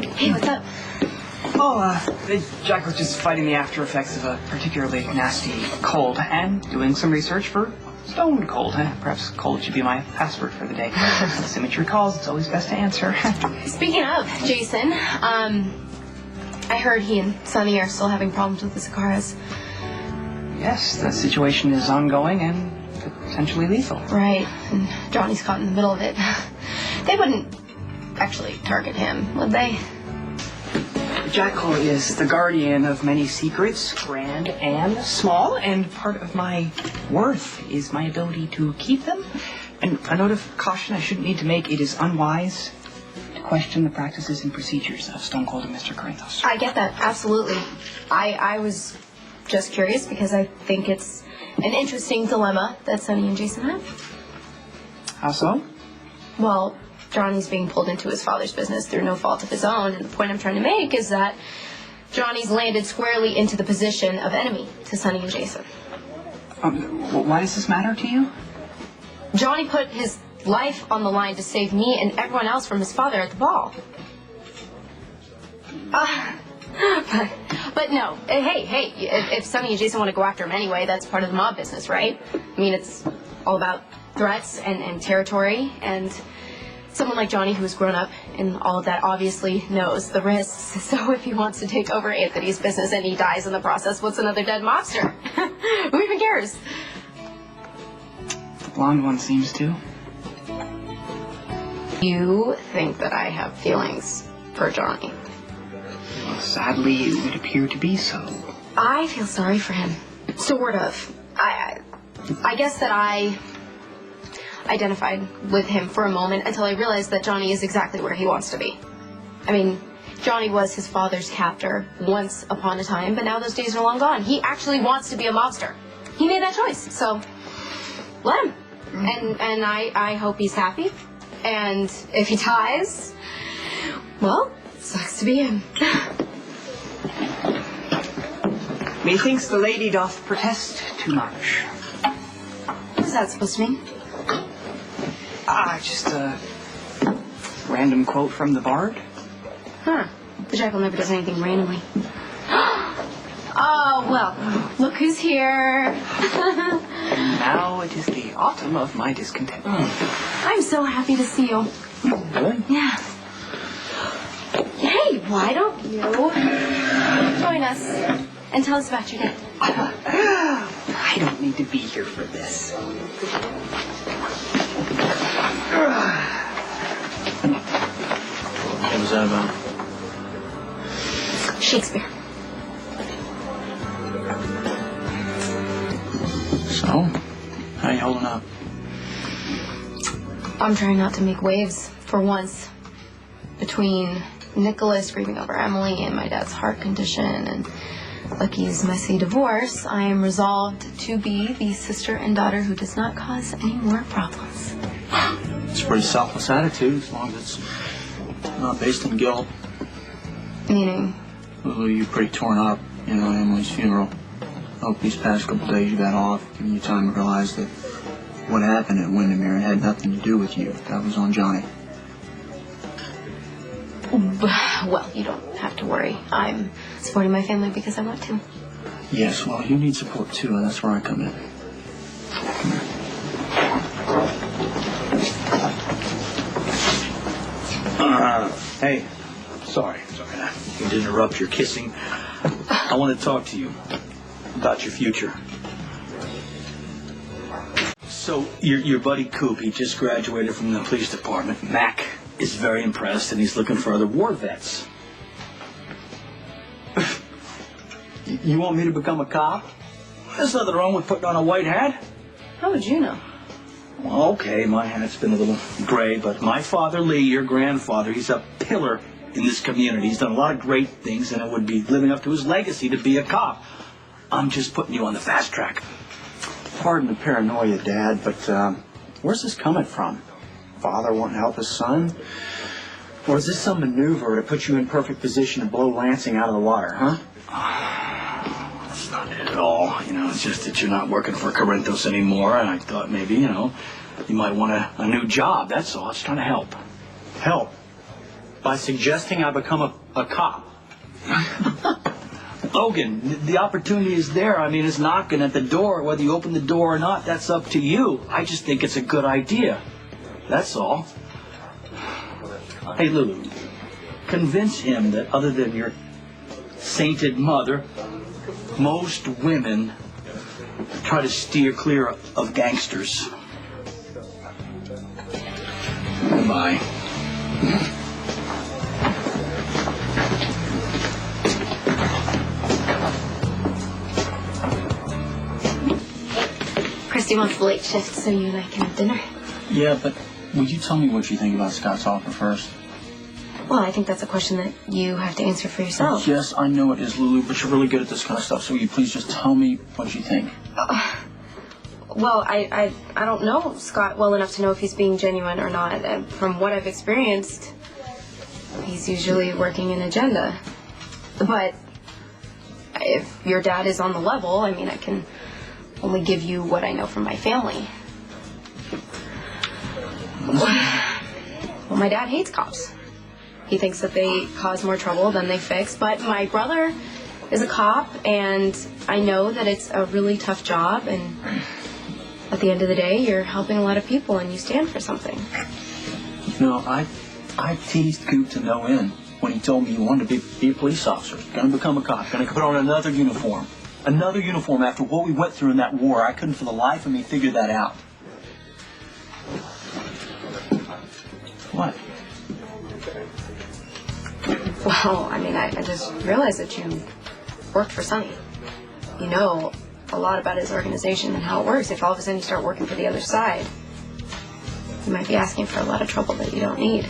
Hey, what's up? Oh, Jack was just fighting the after effects of a particularly nasty cold and doing some research for stoned cold. Perhaps cold should be my password for the day. Symmetry calls, it's always best to answer. Speaking of, Jason, I heard he and Sonny are still having problems with the Sakaras. Yes, the situation is ongoing and potentially lethal. Right, and Johnny's caught in the middle of it. They wouldn't actually target him, would they? Jackal is the guardian of many secrets, grand and small, and part of my worth is my ability to keep them. And a note of caution I shouldn't need to make, it is unwise to question the practices and procedures of Stone Cold and Mr. Corinthos. I get that, absolutely. I was just curious because I think it's an interesting dilemma that Sonny and Jason have. How so? Well, Johnny's being pulled into his father's business through no fault of his own, and the point I'm trying to make is that Johnny's landed squarely into the position of enemy to Sonny and Jason. Why does this matter to you? Johnny put his life on the line to save me and everyone else from his father at the ball. But no, hey, if Sonny and Jason want to go after him anyway, that's part of the mob business, right? I mean, it's all about threats and territory, and someone like Johnny, who's grown up in all of that, obviously knows the risks. So if he wants to take over Anthony's business and he dies in the process, what's another dead mobster? Who even cares? The blonde one seems to. You think that I have feelings for Johnny? Well, sadly, it would appear to be so. I feel sorry for him. Sort of. I guess that I identified with him for a moment until I realized that Johnny is exactly where he wants to be. I mean, Johnny was his father's captor once upon a time, but now those days are long gone. He actually wants to be a mobster. He made that choice, so let him. And I hope he's happy. And if he dies, well, sucks to be him. Methinks the lady doth protest too much. What's that supposed to mean? Just a random quote from the Bard. Huh. The Jackal never does anything randomly. Oh, well, look who's here. And now it is the autumn of my discontent. I'm so happy to see you. Really? Yeah. Hey, why don't you join us and tell us about your day? I don't need to be here for this. What was that about? Shakespeare. So, how you holding up? I'm trying not to make waves for once. Between Nicholas grieving over Emily and my dad's heart condition and Lucky's messy divorce, I am resolved to be the sister and daughter who does not cause any more problems. It's a pretty selfless attitude, as long as it's not based in guilt. Meaning? Well, you're pretty torn up, Emily's funeral. I hope these past couple days you got off, giving you time to realize that what happened at Windermere had nothing to do with you. That was on Johnny. Well, you don't have to worry. I'm supporting my family because I want to. Yes, well, you need support too, and that's where I come in. Hey, sorry I didn't interrupt your kissing. I want to talk to you about your future. So, your buddy Coop, he just graduated from the police department. Mac is very impressed, and he's looking for other war vets. You want me to become a cop? There's nothing wrong with putting on a white hat. How would you know? Well, okay, my hat's been a little gray, but my father, Lee, your grandfather, he's a pillar in this community. He's done a lot of great things, and it would be living up to his legacy to be a cop. I'm just putting you on the fast track. Pardon the paranoia, Dad, but where's this coming from? Father wanting to help his son? Or is this some maneuver to put you in perfect position to blow Lansing out of the water, huh? That's not it at all. It's just that you're not working for Corinthos anymore, and I thought maybe, you might want a new job. That's all. I was trying to help. Help? by suggesting I become a cop. Logan, the opportunity is there. I mean, it's knocking at the door. Whether you open the door or not, that's up to you. I just think it's a good idea. That's all. Hey, Lulu, convince him that other than your sainted mother, most women try to steer clear of gangsters. Bye. Christy wants the late shift, so you and I can have dinner. Yeah, but would you tell me what you think about Scott's offer first? Well, I think that's a question that you have to answer for yourself. Yes, I know it is, Lulu, but you're really good at this kind of stuff, so will you please just tell me what you think? Well, I don't know Scott well enough to know if he's being genuine or not. And from what I've experienced, he's usually working an agenda. But if your dad is on the level, I mean, I can only give you what I know from my family. Well, my dad hates cops. He thinks that they cause more trouble than they fix. But my brother is a cop, and I know that it's a really tough job, and at the end of the day, you're helping a lot of people, and you stand for something. You know, I teased Coop to no end when he told me he wanted to be a police officer, going to become a cop, going to put on another uniform. Another uniform after what we went through in that war. I couldn't for the life of me figure that out. What? Well, I mean, I just realized that you worked for Sonny. You know a lot about his organization and how it works. If all of a sudden you start working for the other side, you might be asking for a lot of trouble that you don't need.